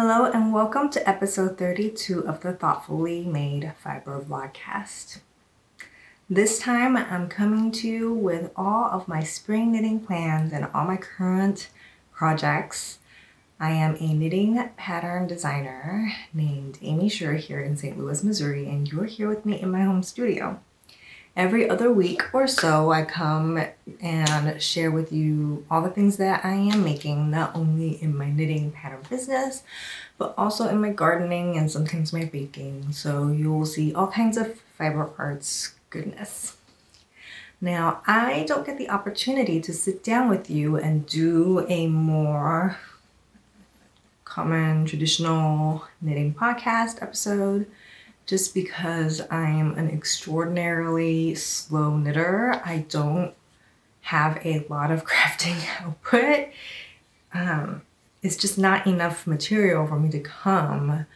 Hello and welcome to episode 32 of the Thoughtfully Made Fiber Vlogcast. This time I'm coming to you with all of my spring knitting plans and all my current projects. I am a knitting pattern designer named Amy Scher here in St. Louis, Missouri, and you're here with me in my home studio. Every other week or so, I come and share with you all the things that I am making, not only in my knitting pattern business, but also in my gardening and sometimes my baking. So you will see all kinds of fiber arts goodness. Now, I don't get the opportunity to sit down with you and do a more common traditional knitting podcast episode just because I'm an extraordinarily slow knitter. I don't have a lot of crafting output. It's just not enough material for me to come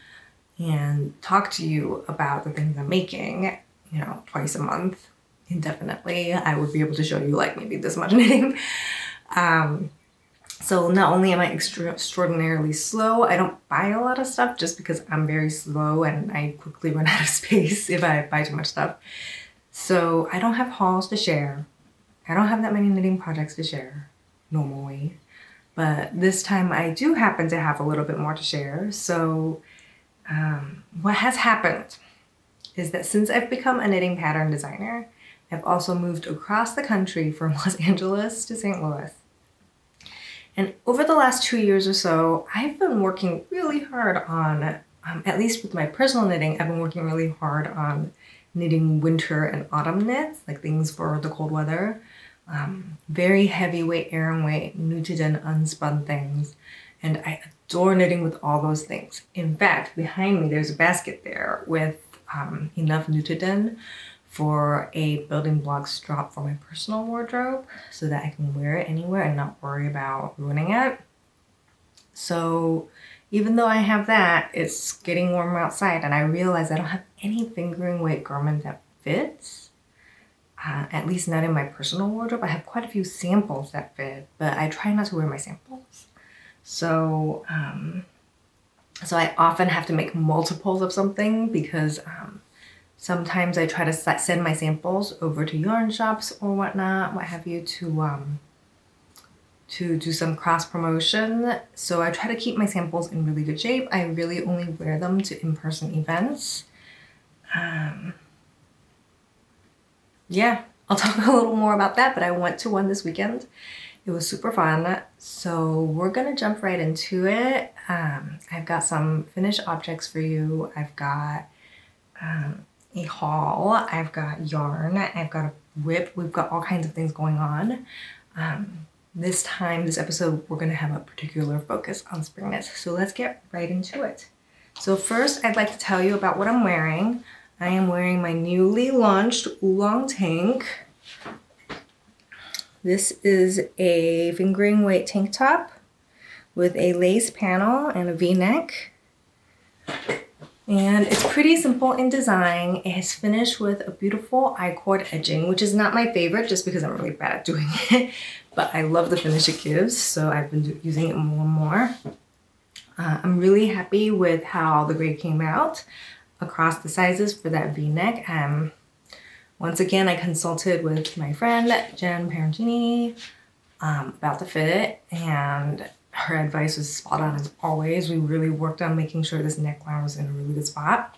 and talk to you about the things I'm making, twice a month indefinitely. I would be able to show you like maybe this much knitting. So not only am I extraordinarily slow, I don't buy a lot of stuff just because I'm very slow and I quickly run out of space if I buy too much stuff. So I don't have hauls to share. I don't have that many knitting projects to share normally. But this time I do happen to have a little bit more to share. So what has happened is that since I've become a knitting pattern designer, I've also moved across the country from Los Angeles to St. Louis. And over the last 2 years or so, I've been working really hard on, at least with my personal knitting, I've been working really hard on knitting winter and autumn knits, like things for the cold weather. Very heavyweight Rerum Nutiden unspun things. And I adore knitting with all those things. In fact, behind me, there's a basket there with enough Nutiden for a building blocks drop for my personal wardrobe so that I can wear it anywhere and not worry about ruining it. So even though I have that, it's getting warmer outside and I realize I don't have any fingering weight garment that fits, at least not in my personal wardrobe. I have quite a few samples that fit, but I try not to wear my samples. So, so I often have to make multiples of something because sometimes I try to send my samples over to yarn shops or whatnot, what have you, to do some cross promotion. So I try to keep my samples in really good shape. I really only wear them to in-person events. Yeah, I'll talk a little more about that, but I went to one this weekend. It was super fun. So we're gonna jump right into it. I've got some finished objects for you. I've got a haul, I've got yarn, I've got a whip, we've got all kinds of things going on. This episode, we're gonna have a particular focus on spring knits. So let's get right into it. So first, I'd like to tell you about what I'm wearing. I am wearing my newly launched Oolong Tank. This is a fingering weight tank top with a lace panel and a V-neck. And it's pretty simple in design. It is finished with a beautiful I-cord edging, which is not my favorite just because I'm really bad at doing it, but I love the finish it gives, so I've been using it more and more. I'm really happy with how the gray came out across the sizes for that V-neck. Once again, I consulted with my friend, Jen Parentini, about the fit, and her advice was spot on as always. We really worked on making sure this neckline was in a really good spot.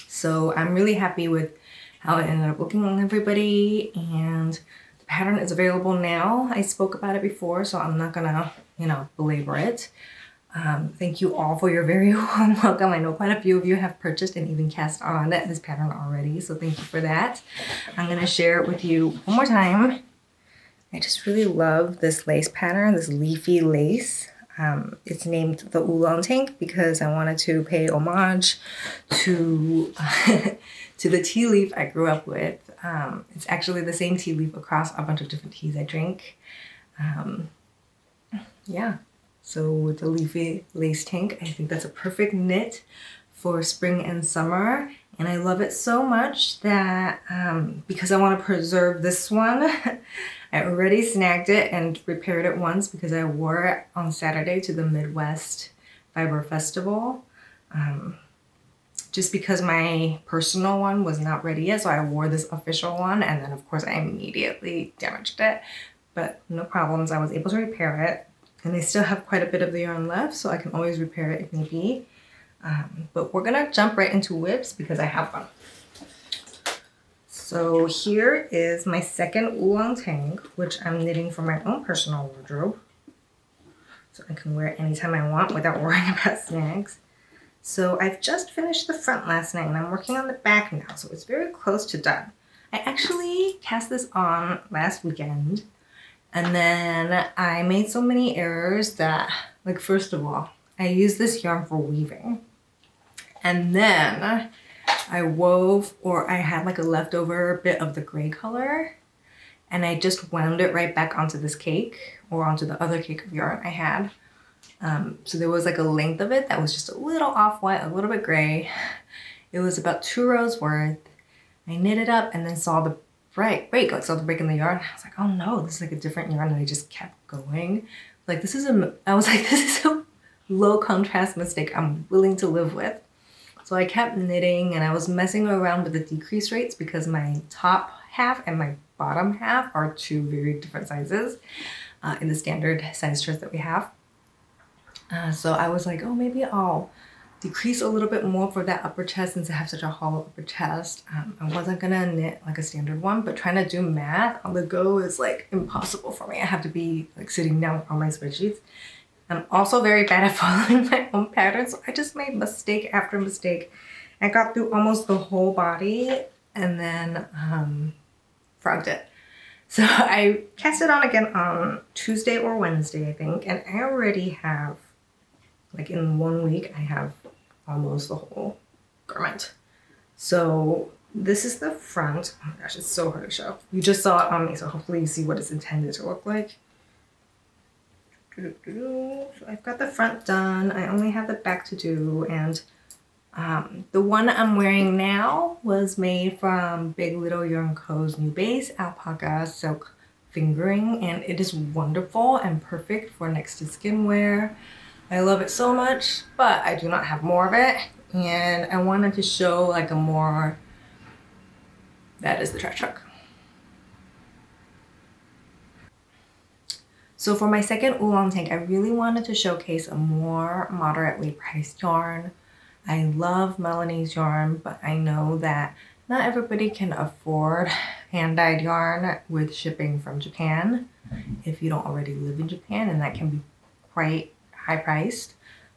So I'm really happy with how it ended up looking on everybody, and the pattern is available now. I spoke about it before, so I'm not gonna, belabor it. Thank you all for your very warm welcome. I know quite a few of you have purchased and even cast on this pattern already, so thank you for that. I'm gonna share it with you one more time. I just really love this lace pattern, this leafy lace. It's named the Oolong Tank because I wanted to pay homage to to the tea leaf I grew up with. It's actually the same tea leaf across a bunch of different teas I drink. Yeah, so with the leafy lace tank, I think that's a perfect knit for spring and summer. And I love it so much that because I want to preserve this one, I already snagged it and repaired it once because I wore it on Saturday to the Midwest Fiber Festival. Just because my personal one was not ready yet, so I wore this official one, and then of course I immediately damaged it. But no problems, I was able to repair it. And I still have quite a bit of the yarn left, so I can always repair it if need be. But we're gonna jump right into whips because I have one. So here is my second Oolong Tank, which I'm knitting for my own personal wardrobe. So I can wear it anytime I want without worrying about snags. So I've just finished the front last night and I'm working on the back now, so it's very close to done. I actually cast this on last weekend, and then I made so many errors that, like, first of all, I used this yarn for weaving. And then I wove, or I had like a leftover bit of the gray color, and I just wound it right back onto this cake, or onto the other cake of yarn I had. So there was like a length of it that was just a little off-white, a little bit gray. It was about 2 rows worth. I knit it up and then saw the break, saw the break in the yarn. I was like, oh no, this is like a different yarn, and I just kept going. Like, this is a low contrast mistake I'm willing to live with. So I kept knitting, and I was messing around with the decrease rates because my top half and my bottom half are 2 very different sizes in the standard size chart that we have. So I was like, oh, maybe I'll decrease a little bit more for that upper chest since I have such a hollow upper chest. I wasn't gonna knit like a standard one, but trying to do math on the go is like impossible for me. I have to be like sitting down on my spreadsheets. I'm also very bad at following my own patterns, so I just made mistake after mistake. I got through almost the whole body and then frogged it. So I cast it on again on Tuesday or Wednesday, I think, and I already have, like, in 1 week, I have almost the whole garment. So this is the front. Oh my gosh, it's so hard to show. You just saw it on me, so hopefully you see what it's intended to look like. So I've got the front done. I only have the back to do, and the one I'm wearing now was made from Big Little Yarn Co.'s new base, Alpaca silk fingering, and it is wonderful and perfect for next to skin wear. I love it so much, but I do not have more of it, and I wanted to show like a more, that is the trash truck. So for my second Oolong Tank, I really wanted to showcase a more moderately priced yarn. I love Melanie's yarn, but I know that not everybody can afford hand-dyed yarn with shipping from Japan if you don't already live in Japan, and that can be quite high priced.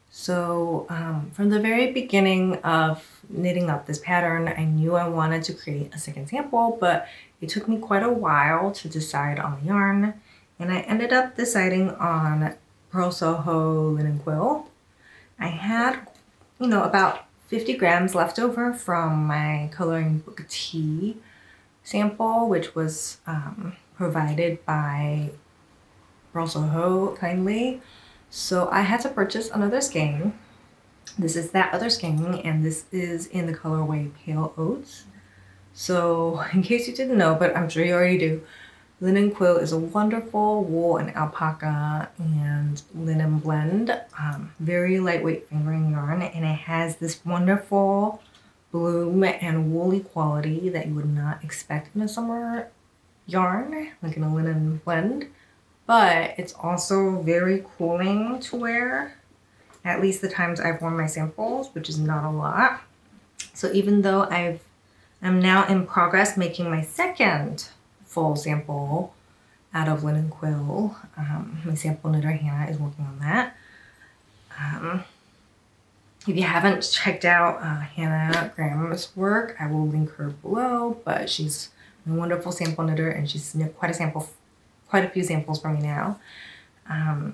So from the very beginning of knitting up this pattern, I knew I wanted to create a second sample, but it took me quite a while to decide on the yarn, and I ended up deciding on Purl Soho Linen Quill. I had, you know, about 50 grams left over from my coloring book tea sample, which was provided by Purl Soho kindly. So I had to purchase another skein. This is that other skein, and this is in the colorway Pale Oats. So in case you didn't know, but I'm sure you already do, Linen Quill is a wonderful wool and alpaca and linen blend. Very lightweight fingering yarn, and it has this wonderful bloom and woolly quality that you would not expect in a summer yarn, like in a linen blend. But it's also very cooling to wear, at least the times I've worn my samples, which is not a lot. So even though I'm now in progress making my second full sample out of Linen Quill, my sample knitter Hannah is working on that. If you haven't checked out Hannah Graham's work, I will link her below, but she's a wonderful sample knitter, and she's knit quite a few samples for me now.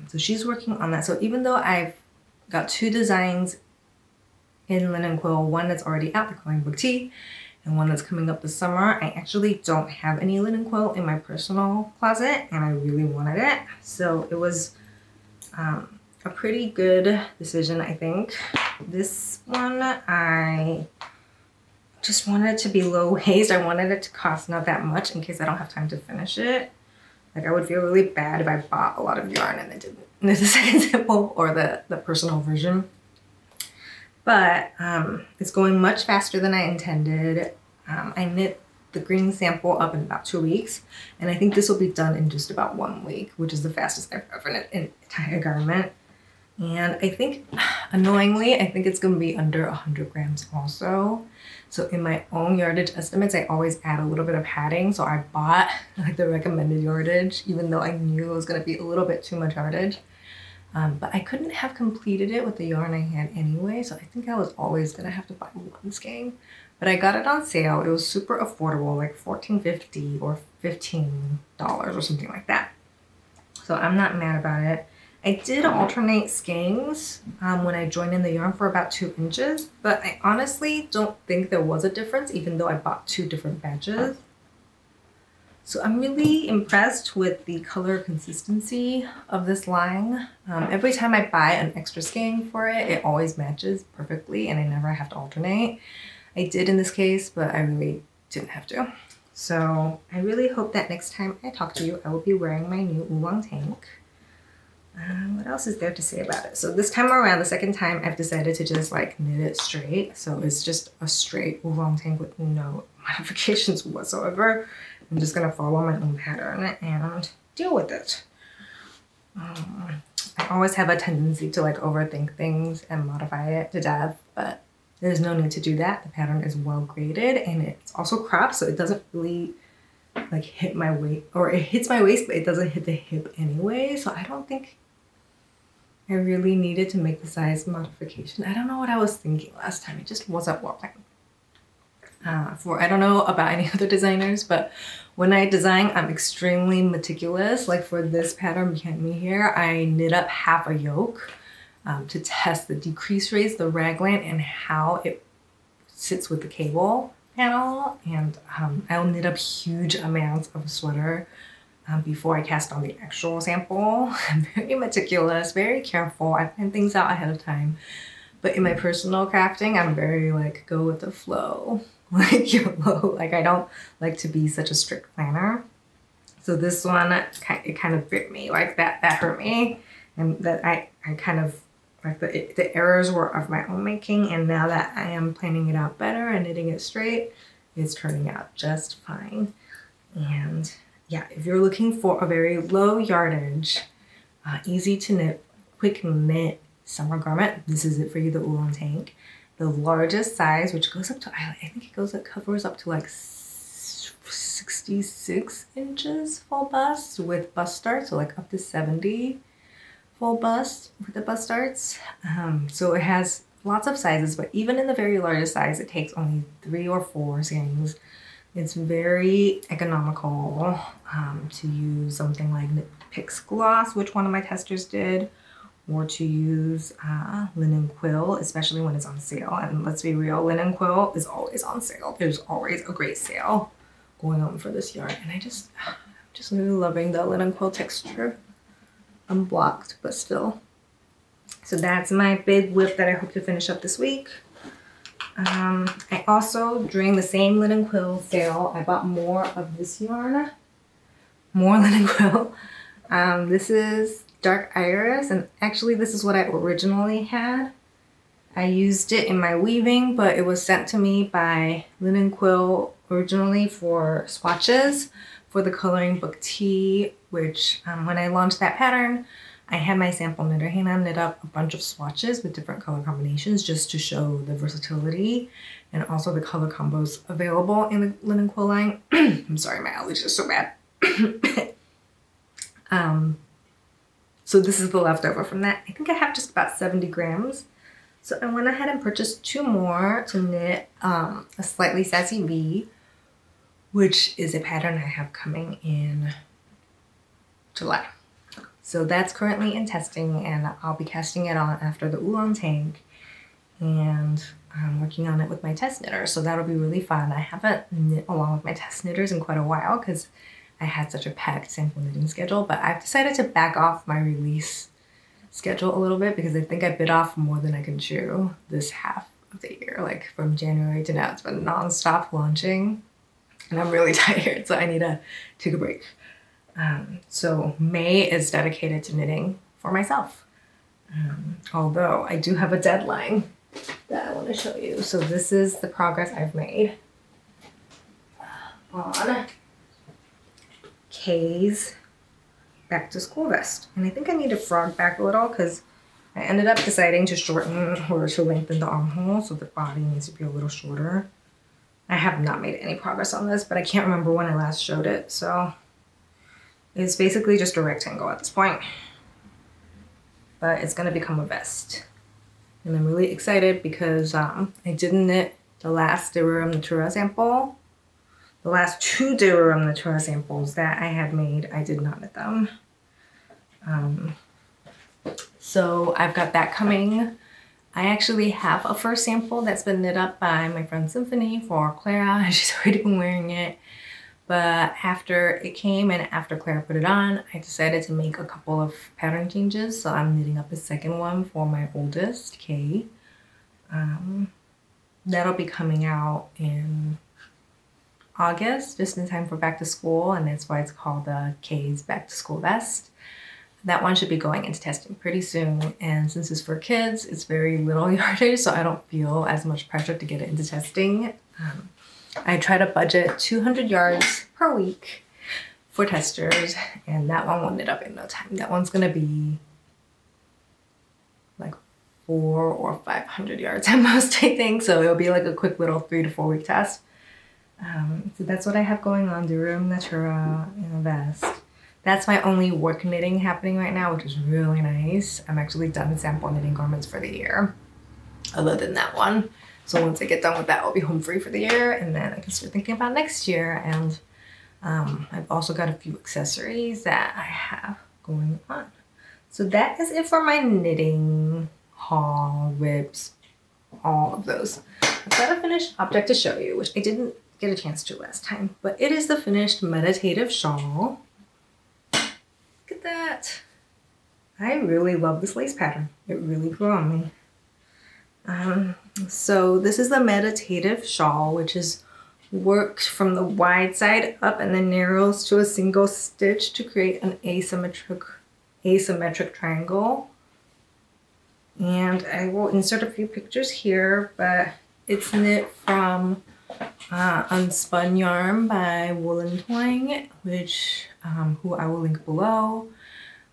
So she's working on that. So even though I've got 2 designs in Linen Quill, one that's already out, the coloring book tea, and one that's coming up this summer, I actually don't have any Linen Quill in my personal closet, and I really wanted it. So it was a pretty good decision, I think. This one, I just wanted it to be low waste. I wanted it to cost not that much in case I don't have time to finish it. Like, I would feel really bad if I bought a lot of yarn and then didn't knit the second sample or the personal version. but it's going much faster than I intended. I knit the green sample up in about 2 weeks, and I think this will be done in just about 1 week, which is the fastest I've ever knit an entire garment. And I think, annoyingly, I think it's going to be under 100 grams also. So in my own yardage estimates, I always add a little bit of padding. So I bought like the recommended yardage, even though I knew it was going to be a little bit too much yardage. But I couldn't have completed it with the yarn I had anyway. So I think I was always going to have to buy one skein. But I got it on sale. It was super affordable, like $14.50 or $15 or something like that. So I'm not mad about it. I did alternate skeins when I joined in the yarn for about 2 inches, but I honestly don't think there was a difference, even though I bought 2 different batches. So I'm really impressed with the color consistency of this line. Every time I buy an extra skein for it, it always matches perfectly and I never have to alternate. I did in this case, but I really didn't have to. So I really hope that next time I talk to you, I will be wearing my new Oolong Tank. What else is there to say about it? So this time around, the second time, I've decided to just like knit it straight. So it's just a straight Oolong Tank with no modifications whatsoever. I'm just gonna follow my own pattern and deal with it. I always have a tendency to like overthink things and modify it to death, but there's no need to do that. The pattern is well graded and it's also cropped, so it doesn't really like hit my waist, or it hits my waist, but it doesn't hit the hip anyway. So I don't think I really needed to make the size modification. I don't know what I was thinking last time. It just wasn't working. I don't know about any other designers, but when I design, I'm extremely meticulous. Like for this pattern behind me here, I knit up half a yoke to test the decrease rates, the raglan, and how it sits with the cable panel. And I'll knit up huge amounts of sweater before I cast on the actual sample. I'm very meticulous, very careful. I plan things out ahead of time. But in my personal crafting, I'm very like go with the flow, like YOLO. Like I don't like to be such a strict planner. So this one, it kind of bit me, like that hurt me. And that I kind of, like the errors were of my own making. And now that I am planning it out better and knitting it straight, it's turning out just fine. And yeah, if you're looking for a very low yardage, easy to knit, quick knit summer garment, this is it for you, the Oolong Tank. The largest size, which goes up to, I think it covers up to like 66 inches full bust with bust starts, so like up to 70 full bust with the bust starts. So it has lots of sizes, but even in the very largest size, it takes only 3 or 4 skeins. It's very economical to use something like Knit Picks Gloss, which one of my testers did, or to use linen quill, especially when it's on sale. And let's be real, linen quill is always on sale. There's always a great sale going on for this yarn. And I'm just really loving the linen quill texture. Unblocked, but still. So that's my big whip that I hope to finish up this week. I also, during the same linen quill sale, I bought more of this yarn. More linen quill. This is Dark Iris, and actually this is what I originally had. I used it in my weaving, but it was sent to me by Linen Quill originally for swatches for the coloring book Tea, which when I launched that pattern, I had my sample knitter Hannah knit up a bunch of swatches with different color combinations just to show the versatility and also the color combos available in the Linen Quill line. I'm sorry, my allergies are so bad. So this is the leftover from that. I think I have just about 70 grams. So I went ahead and purchased 2 more to knit a Slightly Sassy V, which is a pattern I have coming in July. So that's currently in testing, and I'll be casting it on after the Oolong Tank, and I'm working on it with my test knitter, so that'll be really fun. I haven't knit along with my test knitters in quite a while because I had such a packed sample knitting schedule, but I've decided to back off my release schedule a little bit because I think I bit off more than I can chew this half of the year. Like from January to now, it's been non-stop launching, and I'm really tired, so I need to take a break. So May is dedicated to knitting for myself. Although I do have a deadline that I want to show you. So this is the progress I've made on Kay's back to school vest. And I think I need to frog back a little because I ended up deciding to shorten or to lengthen the armhole, so the body needs to be a little shorter. I have not made any progress on this, but I can't remember when I last showed it, so it's basically just a rectangle at this point. But it's gonna become a vest. And I'm really excited because I didn't knit the last Rerum Natura sample. The last two Rerum Natura samples that I had made, I did not knit them. So I've got that coming. I actually have a first sample that's been knit up by my friend Symphony for Clara. She's already been wearing it. But after it came and after Clara put it on, I decided to make a couple of pattern changes. So I'm knitting up a second one for my oldest, Kay. That'll be coming out in August, just in time for back to school. And that's why it's called the Kay's Back to School Vest. That one should be going into testing pretty soon. And since it's for kids, it's very little yardage, so I don't feel as much pressure to get it into testing. I try to budget 200 yards per week for testers, and that one will knit up in no time. That one's gonna be like 400 or 500 yards at most, I think. So it'll be like a quick little 3 to 4 week test. So that's what I have going on, the Rerum Natura in a vest. That's my only work knitting happening right now, which is really nice. I'm actually done sample knitting garments for the year, other than that one. So once I get done with that, I'll be home free for the year, and then I can start thinking about next year. And I've also got a few accessories that I have going on. So that is it for my knitting haul, whips, all of those. I've got a finished object to show you, which I didn't get a chance to last time, but it is the finished Meditative Shawl. Look at that. I really love this lace pattern. It really grew on me. So this is the Meditative Shawl, which is worked from the wide side up and then narrows to a single stitch to create an asymmetric triangle. And I will insert a few pictures here, but it's knit from unspun yarn by Woollentwine, which who I will link below.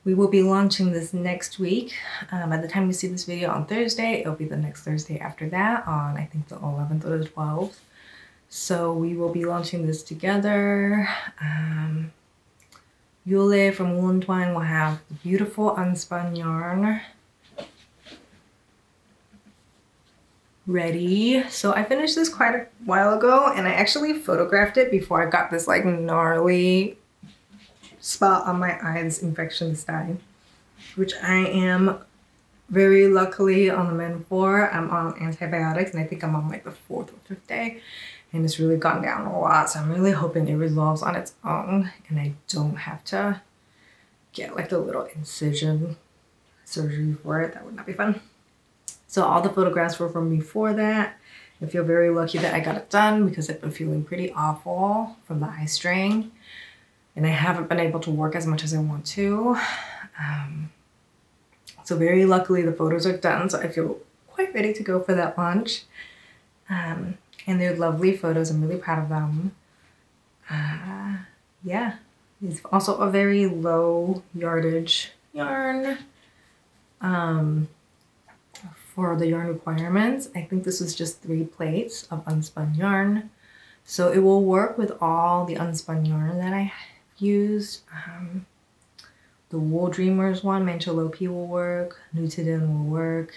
We will be launching this next week. By the time you see this video on Thursday, it'll be the next Thursday after that on, I think, the 11th or the 12th. So we will be launching this together. Jule from Woollentwine will have the beautiful unspun yarn ready. So I finished this quite a while ago, and I actually photographed it before I got this like gnarly spot on my eye, this infection this time, which I am very luckily on the mend for. I'm on antibiotics, and I think I'm on like the 4th or 5th day, and it's really gone down a lot. So I'm really hoping it resolves on its own and I don't have to get like the little incision surgery for it. That would not be fun. So all the photographs were from before that. I feel very lucky that I got it done because I've been feeling pretty awful from the eye strain, and I haven't been able to work as much as I want to. So very luckily the photos are done, so I feel quite ready to go for that launch. And they're lovely photos. I'm really proud of them. Yeah, it's also a very low yardage yarn. For the yarn requirements, I think this was just 3 plates of unspun yarn. So it will work with all the unspun yarn that I used. The Wool Dreamers one, Manchelopi, will work, Nutiden will work,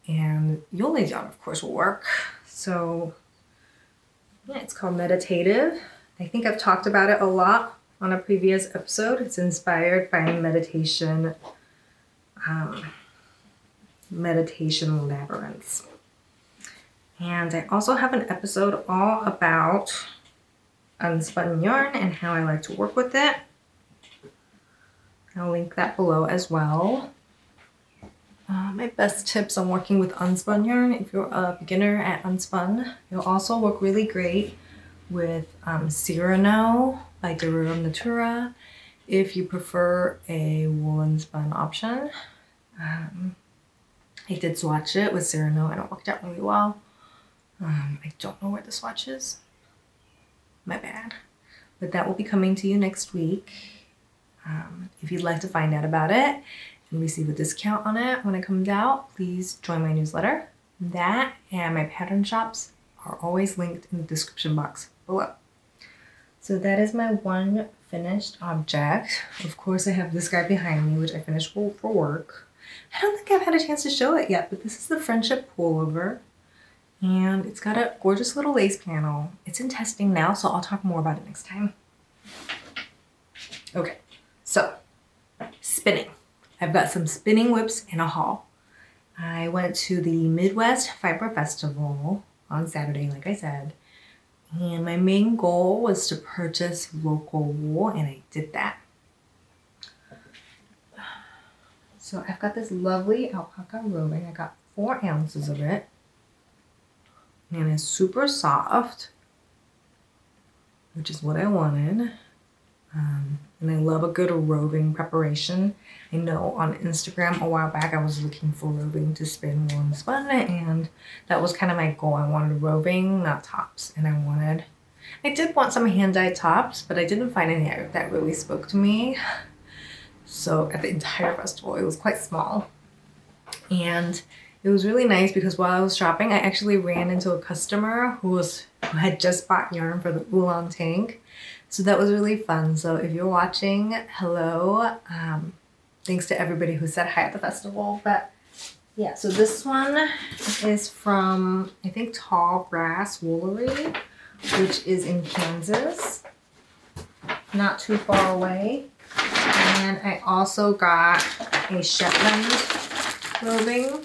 and Jule's yarn, of course, will work. So yeah, it's called Meditative. I think I've talked about it a lot on a previous episode. It's inspired by meditation labyrinths. And I also have an episode all about unspun yarn and how I like to work with it. I'll link that below as well. My best tips on working with unspun yarn, if you're a beginner at unspun, it'll also work really great with Rerum by Rerum Natura if you prefer a woolen spun option. I did swatch it with Sereno and it worked out really well. I don't know where the swatch is. My bad. But that will be coming to you next week. If you'd like to find out about it and receive a discount on it when it comes out, please join my newsletter. That and my pattern shops are always linked in the description box below. So that is my one finished object. Of course, I have this guy behind me, which I finished for work. I don't think I've had a chance to show it yet, but this is the Friendship Pullover. And it's got a gorgeous little lace panel. It's in testing now, so I'll talk more about it next time. Okay, so spinning. I've got some spinning whips in a haul. I went to the Midwest Fiber Festival on Saturday, like I said. And my main goal was to purchase local wool, and I did that. So I've got this lovely alpaca roving. I got 4 ounces of it. And it's super soft, which is what I wanted. And I love a good roving preparation. I know on Instagram a while back I was looking for roving to spin wool and spun, and that was kind of my goal. I wanted roving, not tops. And I did want some hand-dyed tops, but I didn't find any that really spoke to me. So at the entire festival, it was quite small. And it was really nice because while I was shopping, I actually ran into a customer who had just bought yarn for the Oolong Tank. So that was really fun. So if you're watching, hello. Thanks to everybody who said hi at the festival. But yeah, so this one is from, I think, Tall Grass Woollery, which is in Kansas, not too far away. And I also got a Shetland roving.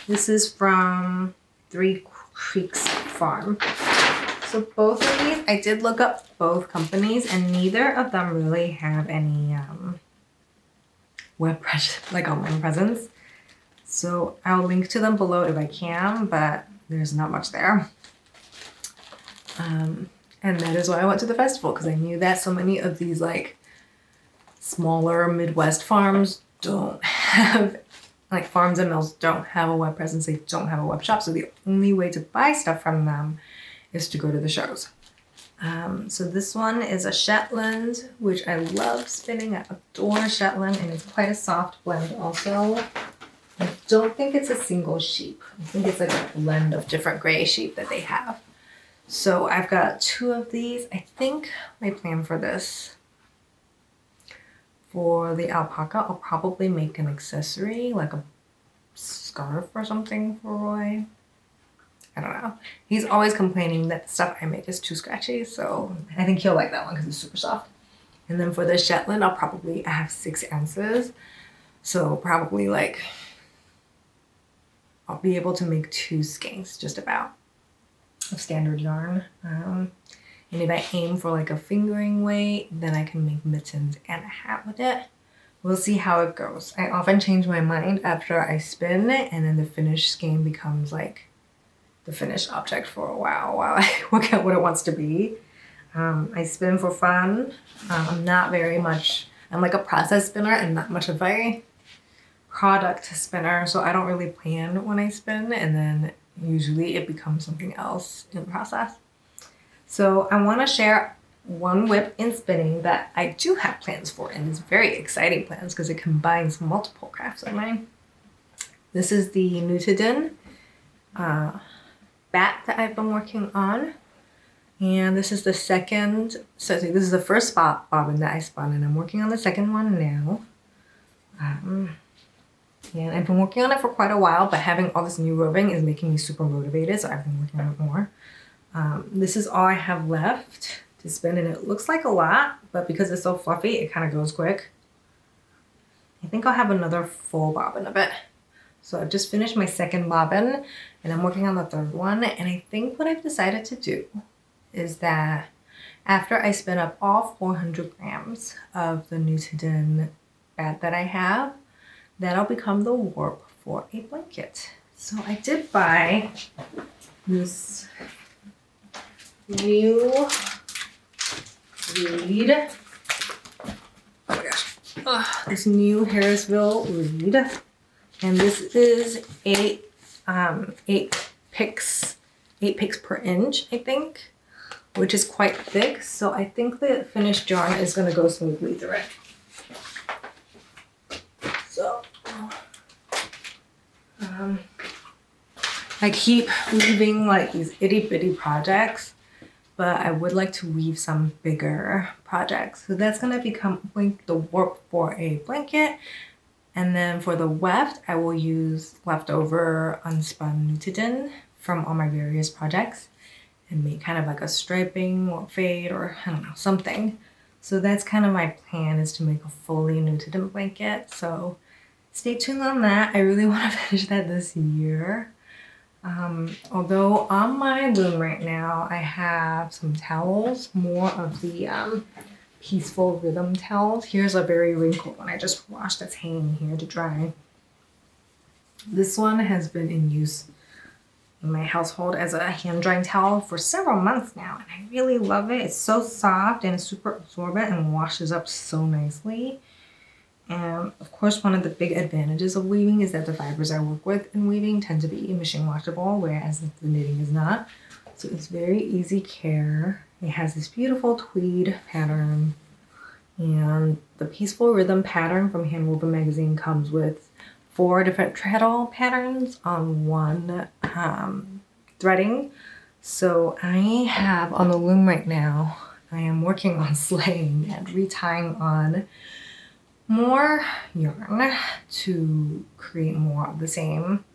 This is from Three Creeks Farm. So both of these, I did look up both companies, and neither of them really have any web presence, like online presence. So I'll link to them below if I can, but there's not much there. And that is why I went to the festival, because I knew that so many of these like smaller Midwest farms don't have, like farms and mills don't have a web presence. They don't have a web shop. So the only way to buy stuff from them is to go to the shows. So this one is a Shetland, which I love spinning. I adore Shetland, and it's quite a soft blend also. I don't think it's a single sheep. I think it's like a blend of different gray sheep that they have. So I've got 2 of these. I think my plan for this, for the alpaca, I'll probably make an accessory, like a scarf or something for Roy. I don't know. He's always complaining that the stuff I make is too scratchy, so I think he'll like that one because it's super soft. And then for the Shetland, I have 6 ounces. So probably like, I'll be able to make 2 skeins just about of standard yarn. And if I aim for like a fingering weight, then I can make mittens and a hat with it. We'll see how it goes. I often change my mind after I spin, and then the finished skein becomes like the finished object for a while I work out what it wants to be. I spin for fun. I'm like a process spinner and not much of a product spinner, so I don't really plan when I spin, and then usually it becomes something else in the process. So I want to share one whip in spinning that I do have plans for, and it's very exciting plans because it combines multiple crafts of mine. This is the Nutiden Batt that I've been working on, and this is the second, this is the first bobbin that I spun, and I'm working on the second one now. And I've been working on it for quite a while, but having all this new roving is making me super motivated, so I've been working on it more. This is all I have left to spin, and it looks like a lot, but because it's so fluffy, it kind of goes quick. I think I'll have another full bobbin of it. So I've just finished my second bobbin, and I'm working on the third one, and I think what I've decided to do is that after I spin up all 400 grams of the Nutiden Batt that I have, that'll become the warp for a blanket. So I did buy this new reed. Oh my gosh. This new Harrisville reed. And this is eight picks per inch, I think, which is quite thick. So I think the finished yarn is going to go smoothly through it. So I keep weaving like these itty bitty projects, but I would like to weave some bigger projects. So that's going to become the warp for a blanket. And then for the weft, I will use leftover unspun Nutiden from all my various projects and make kind of like a striping or fade or I don't know, something. So that's kind of my plan, is to make a fully Nutiden blanket. So stay tuned on that. I really want to finish that this year. Although on my loom right now, I have some towels, more of the Peaceful Rhythm towels. Here's a very wrinkled one I just washed that's hanging here to dry. This one has been in use in my household as a hand drying towel for several months now, and I really love it. It's so soft and it's super absorbent and washes up so nicely. And of course, one of the big advantages of weaving is that the fibers I work with in weaving tend to be machine washable, whereas the knitting is not. So it's very easy care. It has this beautiful tweed pattern, and the Peaceful Rhythm pattern from Handwoven Magazine comes with 4 different treadle patterns on one threading. So I have on the loom right now, I am working on slaying and retying on more yarn to create more of the same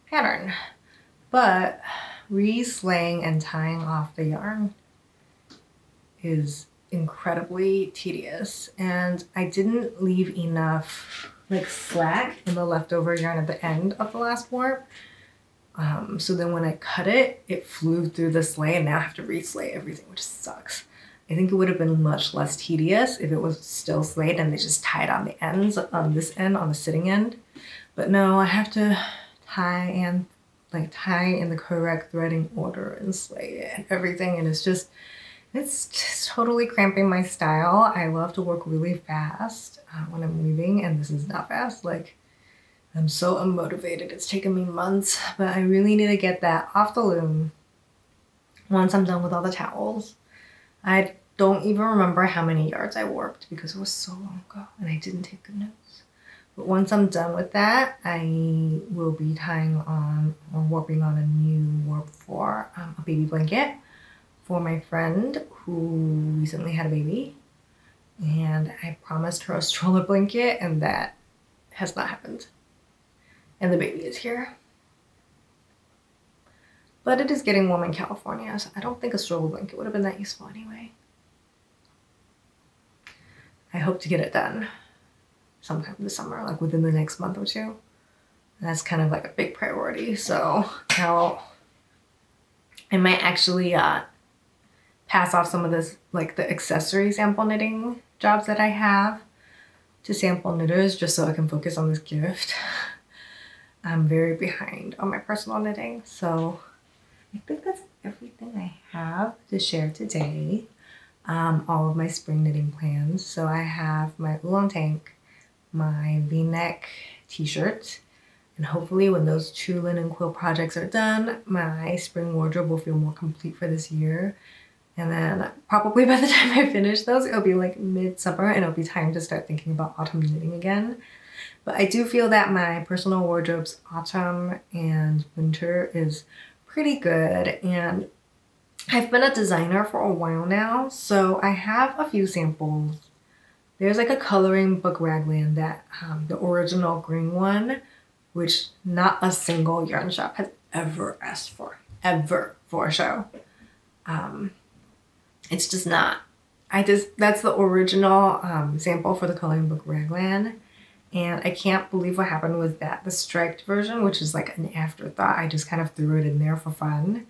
pattern. But re-slaying and tying off the yarn is incredibly tedious, and I didn't leave enough like slack in the leftover yarn at the end of the last warp. So then when I cut it, it flew through the slay, and now I have to re-slay everything, which sucks. I think it would have been much less tedious if it was still slayed and they just tied on the ends on this end, on the sitting end. But no, I have to tie in the correct threading order and slay it and everything, and it's just totally cramping my style. I love to work really fast when I'm weaving, and this is not fast. Like, I'm so unmotivated. It's taken me months, but I really need to get that off the loom once I'm done with all the towels. I don't even remember how many yards I warped because it was so long ago and I didn't take good notes. But once I'm done with that, I will be tying on or warping on a new warp for a baby blanket for my friend who recently had a baby. And I promised her a stroller blanket, and that has not happened. And the baby is here. But it is getting warm in California, so I don't think a stroller blanket would have been that useful anyway. I hope to get it done sometime this summer, like within the next month or two. And that's kind of like a big priority. So now I might actually pass off some of this, like the accessory sample knitting jobs that I have to sample knitters just so I can focus on this gift. I'm very behind on my personal knitting, so I think that's everything I have to share today. All of my spring knitting plans. So I have my Oolong Tank, my V-neck t-shirt, and hopefully when those 2 linen quill projects are done, my spring wardrobe will feel more complete for this year. And then probably by the time I finish those, it'll be like mid-summer and it'll be time to start thinking about autumn knitting again. But I do feel that my personal wardrobe's autumn and winter is pretty good, and I've been a designer for a while now, so I have a few samples. There's like a coloring book raglan that the original green one, which not a single yarn shop has ever asked for, ever, for a show. It's just not. That's the original sample for the coloring book raglan. And I can't believe what happened was that the striped version, which is like an afterthought, I just kind of threw it in there for fun.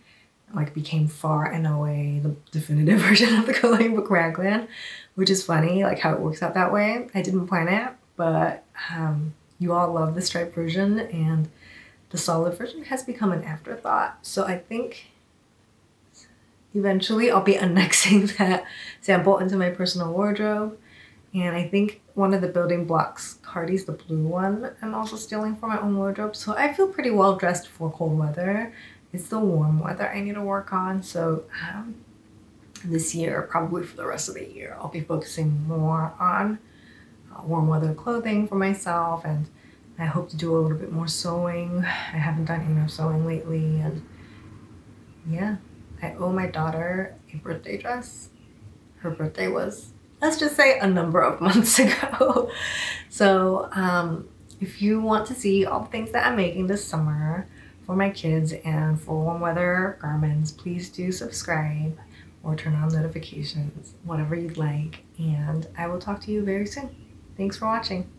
Like became far and away the definitive version of the coloring book raglan, which is funny, like how it works out that way. I didn't plan it, but you all love the striped version, and the solid version has become an afterthought. So I think eventually I'll be annexing that sample into my personal wardrobe. And I think one of the building blocks, Cardi's the blue one, I'm also stealing for my own wardrobe. So I feel pretty well dressed for cold weather. It's the warm weather I need to work on. So this year, probably for the rest of the year, I'll be focusing more on warm weather clothing for myself, and I hope to do a little bit more sewing. I haven't done enough sewing lately, and yeah, I owe my daughter a birthday dress. Her birthday was, let's just say, a number of months ago. So if you want to see all the things that I'm making this summer for my kids and for warm weather garments, please do subscribe or turn on notifications, whatever you'd like, and I will talk to you very soon. Thanks for watching.